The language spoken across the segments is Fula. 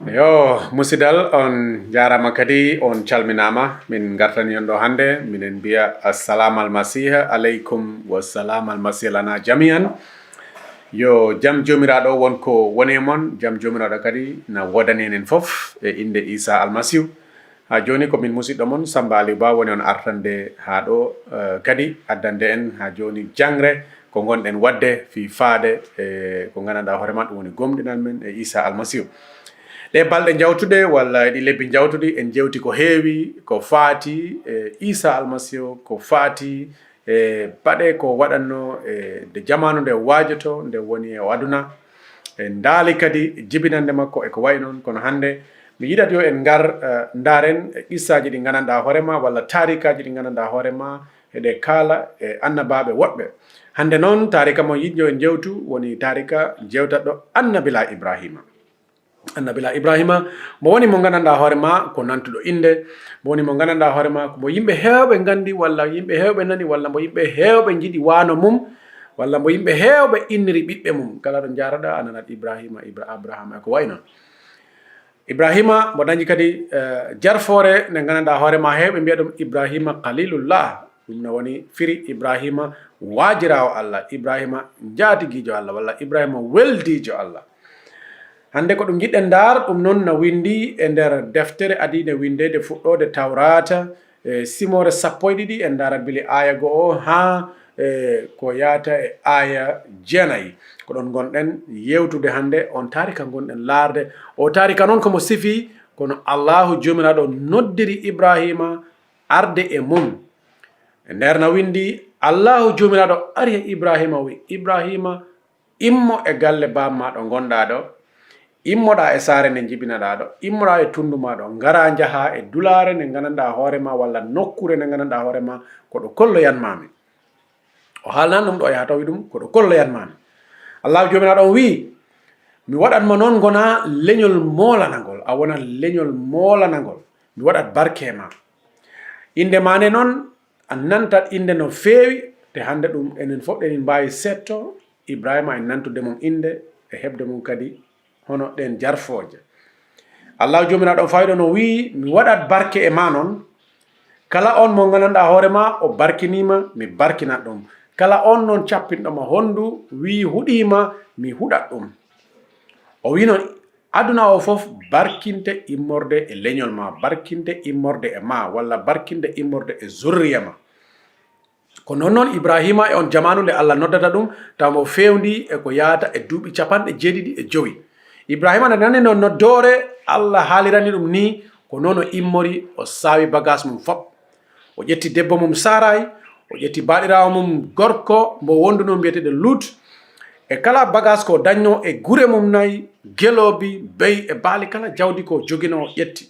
Yo musidal on jarama kadi on calminama min gartani on ɗo hande minen mbiya assalamu almasiha aleykum wassalam almasih lana jami'an. Yo jam jomiraɗo wonko woni mon, jam jomiraɗo kadi na wodani enen fof e inde Isa almasihu. Ha joni ko min musidɗo mon Samba Alieu Ba woni on artande ha ɗo kadi addande en ha joni jangre ko gonɗen wadde fi faade ko gandanɗa hoore man ɗum woni gomɗinan men e Isa almasihu. ɗe balɗe jawtuɗe walla ɗi lebbi jawtuɗi en jewti ko heewi ko faati Isa almasihu, ko faati baɗe ko waɗanno nde jamanu nde waajoto nde woni e aduna en daali kadi jibinande makko e ko wayi noon. Kono hande mi yiɗat yo en ngar ndaren qissaji ɗi gandanɗa hoorema walla tarikaji ɗi gandanɗa hoorema eɗe kaala e annabaɓe woɗɓe. Hande noon tarika mo yiɗjo en jewtu woni tarika jewtat ɗo annabila Ibraahiima. Annabila Ibraahiima mo woni mo gandanɗa hoorema ko nantuɗo inde, mo woni mo gandanɗa hoorema mo yimɓe hewɓe gandi walla yimɓe hewɓe nani walla mo yimɓe hewɓe jiiɗi wano mum walla mo yimɓe hewɓe inniri ɓiɓɓe mum. Kala ɗo jaraɗa a nanat Ibraahiima Abrahama e ko way noon. Ibraahiima mo dañi kadi jarfore nde gandanɗa hoorema hewɓe mbiya ɗum Ibraahiima qalilullah, ɗum no woni firi Ibraahiima wajirawo Allah, Ibraahiima jaatigijo Allah walla Ibraahiima weldijo Allah. Hande ko ɗum jiɗɗen ndar ɗum noon no windi e nder deftere adine windede fuɗɗode Tawrata simore 12 en darat bili aya go'o ha ko yata e aya 9 ko ɗon gonɗen yewtude hande on tarika gonɗen laarde. O tarika noon komo sifi kono Allahu jomiraɗo noddiri Ibraahiima arde e mum. E nder no windi Allahu jomiraɗo ari e Ibraahiima wi Ibraahiima immo e galle bammaɗo gonɗa ɗo, immoɗa e saare nde jibinaɗa ɗo, immoɗa e tunduma ɗo, ngara jaha e dulare nde gandanɗa hoorema walla nokkure nde gandanɗa hoorema koɗo kolloyanmami. O haalnan ɗum ɗo yaha tawi ɗum koɗo kolloyanmami. Allahu jomiraɗo on wi mi waɗatmo noon gona leñol molanagol, a wona leñol molanagol, mi waɗat barke ma. Inde mane noon a nantat inde no feewi te hande ɗum enen fof ɗenin mbawi setto Ibraahiima en nantude mum inde e heɓde mum kadi hono ɗen jarfooje. Allahu jomiraɗo fayɗo no wi mi waɗat barke e ma noon, kala on mo gandanɗa hoorema o barkinima mi barkinat ɗum, kala on noon cappinɗoma hondu wi huɗima mi huɗat ɗum. O wi noon aduna o fof barkinte immorde e leñol ma, barkinte immorde e ma walla barkinde immorde e zurriya ma. Ko noon Ibraahiima e on jamanu nde Allah noddata ɗum taw mo fewndi e ko yahata e duuɓi 75. Ibraahiima nde nani no noddore Allah haalirani ɗum ni ko noon o immori o saawi bagage mum fof. O ƴetti debbo mum Saray, o ƴetti baɗirawo mum gorko mbo wonduno mbiyeteɗo Lut, e kala bagage ko dañno e gure mum nayi, gelobi, beyi e baali kala jawdi ko jogino o ƴetti.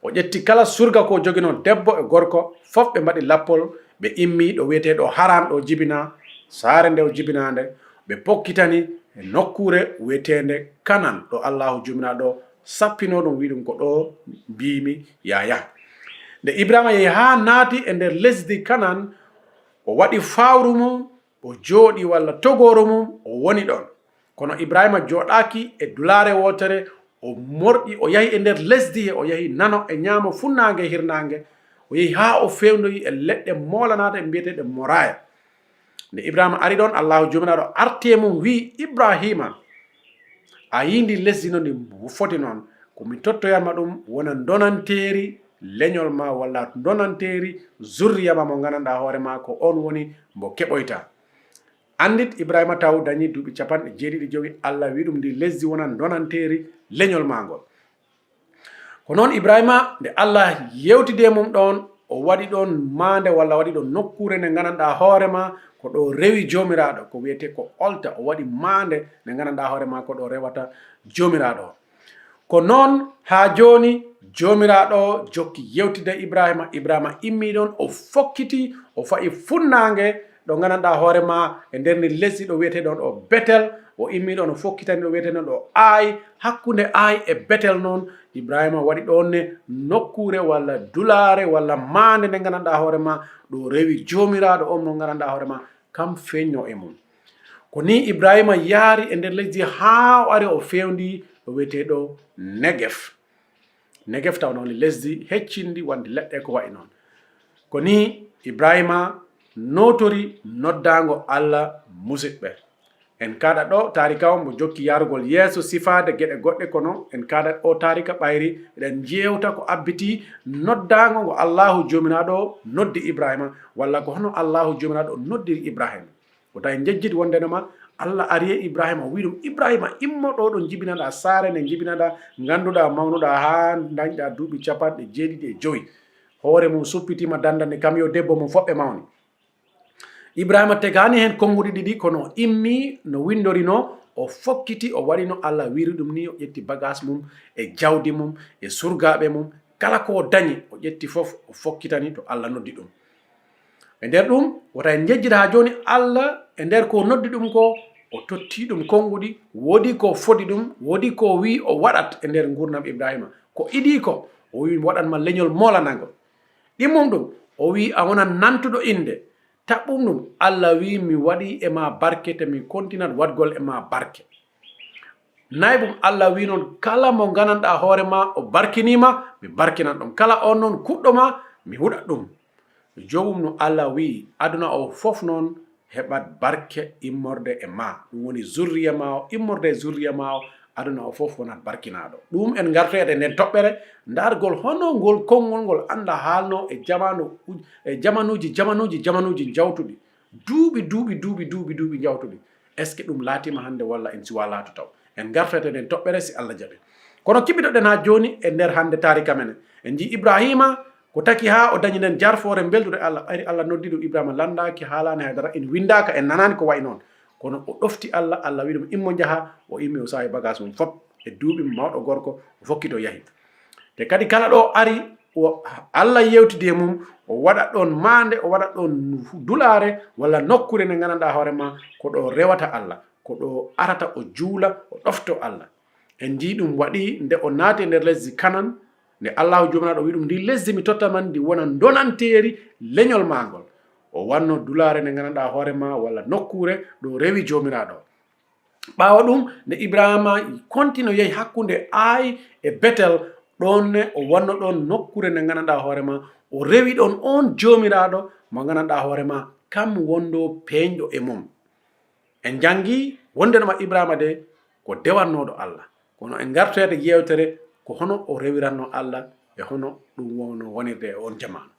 O ƴetti kala surga ko jogino debbo e gorko fof ɓe mbaɗi lappol ɓe immi ɗo wiyeteɗo Haran ɗo jibina, saare nde o jibinande ɓe pokkitani e nokkure wiyetende Kanan ɗo Allahu jomiraɗo sappino ɗum wi ɗum ko ɗo mbimi yaya. Nde Ibrahima yehi ha naati e nder lesdi Kanan o waɗi fawru mum o jooɗi walla togoro mum o woni ɗon. Kono Ibrahima joɗaki e dulare wotere o morɗi o yahi e nder lesdi he, o yahi nano e ñaamo funnange hirnange, o yehi ha o fewnoyi e leɗɗe molanade e mbiyeteɗe Moraya. Nde Ibrahima ari ɗon Allahu jomiraɗo arti e mum wi Ibraahiima a yindi lesdi no ndi foti noon, komi tottoyanma ɗum wona donanteri leñol ma walla donanteri zurriya ma mo gandanɗa hoorema ko on woni mbo keɓoyta. Andit Ibraahiima taw dañi duuɓi 75. Allah wi ɗum ndi lesdi wonan donanteri leñol ma ngol. Ko noon Ibraahiima nde Allah yewtide mum ɗon o waɗi ɗon mande walla waɗi ɗon nokkure nde gandanɗa hoorema ko ɗo rewi jomiraɗo ko wiyete ko olta, o waɗi mande nde gandanɗa hoorema ko ɗo rewata jomiraɗo. Ko noon ha joni jomiraɗo jokki yewtide Ibraahiima. Ibraahiima immi ɗon o fokkiti o fayi funnange ɗo gandanɗa hoorema e nder ndi lesdi ɗo wiyete ɗon o Betel. O immi ɗon o fokkitani ɗo wiyete ɗon o Ai. Hakkunde Ai e Betel noon Ibraahiima waɗi ɗon ne nokkure walla dulare walla mande nde gandanɗa hoorema ɗo rewi jomiraɗo on no gandanɗa hoorema kam feñño e mum. Ko ni Ibraahiima yaari e nder lesdi ha o ari o fewndi ɗo wiyeteɗo Negev taw noon lesdi heccindi wonde leɗɗe ko wayi noon. Ko ni Ibraahiima notori noddago Allah musidɓe. En kaɗa ɗo tarika o mo jokki yarugol yeeso sifade geɗe goɗɗe kono en kaɗa o tarika ɓayri eɗen jewta ko abbiti noddago ngo Allahu jomiraɗo noddi Ibraahiima walla ko hono Allahu jomiraɗo noddiri Ibraahiima. Ko tawi jejjidi wondenoma Allah ari e Ibraahiima wi ɗum Ibraahiima immo ɗo ɗo jibinaɗa saare nde jibinaɗa ganduɗa mawnuɗa ha dañɗa duuɓi 75 hoore mum suppitima dandande kam yo debbo mum foɓɓe mawni. Ibraahiima tegani hen konguɗi ɗiɗi kono immi no windorino o fokkiti o waɗino Allah wiri ɗum ni o ƴetti bagage mum e jawdi mum e surgaɓe mum kala ko dañi o ƴetti fof o fokkitani to Allah noddi ɗum. E nder ɗum wota en jejjida ha joni Allah e nder ko noddi ɗum ko o totti ɗum konguɗi woodi ko fodi ɗum woodi ko wi o waɗat e nder gurdam Ibraahiima ko iɗi ko o wi waɗanma leñol molanagol ɗimmum ɗum o wi a wonan nantuɗo inde taɓɓum ɗum Allah wi mi waɗi e ma barke te mi continat waɗgol e ma barke. Naybum Allah wi noon kala mo gananɗa hoore ma o barkinima mi barkinan ɗum kala on noon kuɗɗo ma mi huɗat ɗum. Jomum no Allah wi aduna o fof noon heɓat barke immorde e ma ɗum woni zurriya ma o immorde zurriya ma o aduna o fof wonat barkinaɗo. Ɗum en gartoyede nden toɓɓere dargol hono ngol konngol ngol anda haalno e jamanuji jawtuɗi duuɓi jawtuɗi. Est ce que ɗum laatima hande walla en siwa laatu taw en gartoyede nden toɓɓere si Allah jaɓi. Kono kiɓiɗoɗen ha joni e nder hande tarika menen en ji Ibraahiima ko taki ha o dañi nden jarfore beldude Allah ɓayri Allah noddi ɗum Ibraahiima landaki haalani haydara en windaka en nanani ko wayi noon kono o ɗofti Allah wi ɗum immo jaha o immi o sawi bagage mum fop e duuɓi mawɗo gorko o fokkito yahi. Te kadi kala ɗo ari Allah yewtidi e mum o waɗat ɗon mande o waɗat ɗon dulare walla nokkure nde gandanɗa hoorema ko ɗo rewata Allah ko ɗo arata o juula o ɗofto Allah. En ji ɗum waɗi nde o naati e nder lesdi Kanan nde Allahu jomiraɗo wi ɗum ndi lesdi mi tottaman ndi wona donanteri leñol magol o wanno dulare nde gandanɗa hoorema walla nokkure ɗo rewi jomiraɗo. ɓawa ɗum nde Ibraahiima continue yehi hakkunde Ai e Betel ɗon ne o wanno ɗon nokkure nde gandanɗa hoorema o rewi ɗon on jomiraɗo mo gandanɗa hoorema kam wondo peñɗo e mum. En jangi wondenoma Ibraahiima de ko dewannoɗo Allah kono en gartoyede yewtere ko hono o rewiranno Allah e hono ɗum wono wonirde e on jamanu.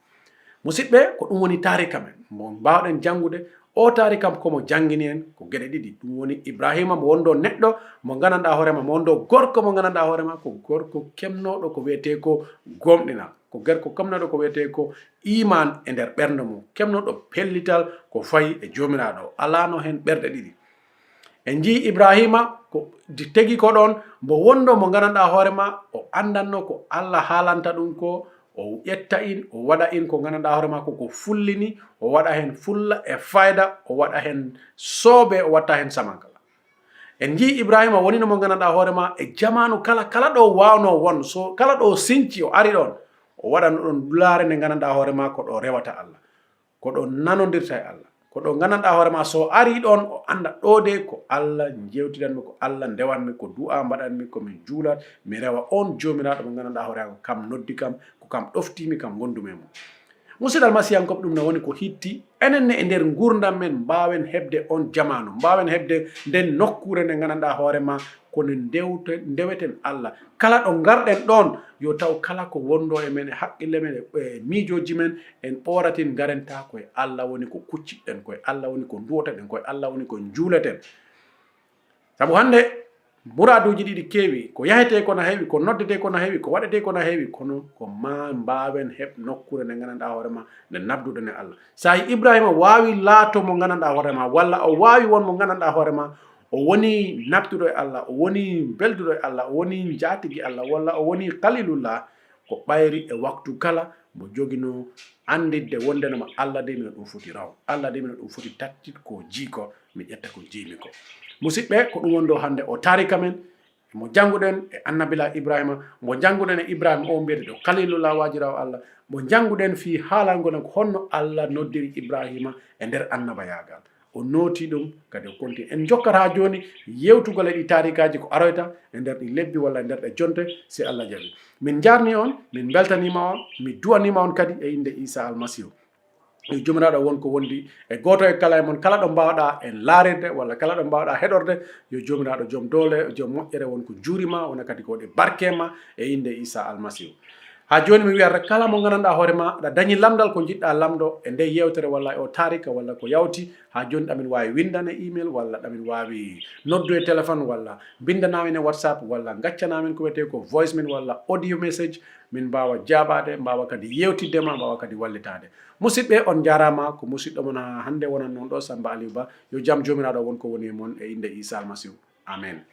Musidɓe ko ɗum woni tarika men mo mbawɗen jangude o tarika komo jangini en ko gueɗe ɗiɗi ɗum woni Ibraahiima mo wondo neɗɗo mo gandanɗa hoorema mo wondo gorko mo gandanɗa hoorema ko gorko kemnoɗo ko wiyete ko gomɗinal ko gorko kemnoɗo ko wiyete ko iman e nder ɓernde mum kemnoɗo pellital ko fayi e jomiraɗo alano hen ɓerɗe ɗiɗi. En ji Ibraahiima ko tegi ko ɗon mo wondo mo gandanɗa hoorema o andanno ko Allah haalanta ɗum ko o ƴetta in o waɗa in ko gandanɗa hoorema ko fullini o waɗa hen fulla e fayda o waɗa hen soobe o watta hen samankala. En ji Ibraahiima wonino mo gandanɗa hoorema e jamanu kala ɗo wawno won so kala ɗo sinci o ari ɗon o waɗano ɗon dulare nde gandanɗa hoorema ko ɗo rewata Allah ko ɗo nanodirta e Allah ko ɗo gandanɗa hoorema so ari ɗon o anda ɗo de ko Allah jewtidanmi ko Allah ndewanmi ko du'a mbaɗanmi ko min juulat mi rewa on jomiraɗo mo gandanɗa hoorema kam noddi kam ko kam ɗoftimi kam gondumi mum. Musidal masiyankoɓe ɗum ne woni ko hitti enen ne e nder gurdam men mbawen hebde on jamanu mbawen hebde nden nokkure nde gandanɗa hoorema kono ndeweten Allah kala ɗo garɗen ɗon yo taw kala ko wondo e men e haqqille men e miijoji men en ɓoratin garenta koye Allah woni ko kucciɗen koye Allah woni ko duwotaɗen koye Allah woni ko juuleten. Sabu hande muraduji ɗiɗi keewi ko yahete kono heewi ko noddete kono heewi ko waɗete kono heewi kono ko ma mbawen heɓ nokkure nde gandanɗa hoorema nde nabduɗen e Allah. Sa Ibraahiima wawi laato mo gandanɗa hoorema walla o wawi won mo gandanɗa hoorema o woni nabduɗo e Allah o woni belduɗo e Allah o woni jatigi Allah walla o woni kalilullah ko ɓayri e waktu kala mo jogino andidde wondenoma Allah de mino ɗum foti raw Allah de mino ɗum foti tattit ko jiiko mi ƴetta ko jiimi ko. Musidɓe ko ɗum wondo hande o tarika men mo janguɗen e annabila Ibraahiima mo janguɗen e Ibraahiima o mbiyete ɗo kalilullah wajirawo Allah mo janguɗen fi haalalngol ko honno Allah noddiri Ibraahiima e nder annaba yagal o nooti ɗum kadi o konti en jokkata joni yewtugol e ɗi tarikaji ko aroyta e nder ɗi lebbi walla e nder ɗe jonte si Allah jaɓi. Min jarni on, min beltanima on, mi duwanima on kadi e inde Isa almasihu. yo jomiraɗo wonko wondi e goto e kala e mon, kala ɗo mbawɗa en laarirde walla kala ɗo mbawɗa heɗorde, yo jomiraɗo joom doole joom moƴƴere wonko juurima wona kadi ko waɗi barkema e inde Isa almasihu. ha joni mi wiyata kala mo gandanɗa hoorema aɗa dañi lamdal ko jiɗɗa lamdo e nde yewtere walla e o tarika walla ko yawti, ha joni ɗamin wawi windane email walla ɗamin wawi noddu e téléphone walla bindanamin e WhatsApp walla gaccanamin ko wiyete ko voice min walla audio message, min mbawa jaɓade, mbawa kadi yewtiddema, mbawa kadi wallitade. musidɓe on jarama, ko musidɗo mon ha hande wonan non ɗo Samba Alieu Ba. Yo jaam jomiraɗo wonko woni e mon e inde Isa almasihu. Amen.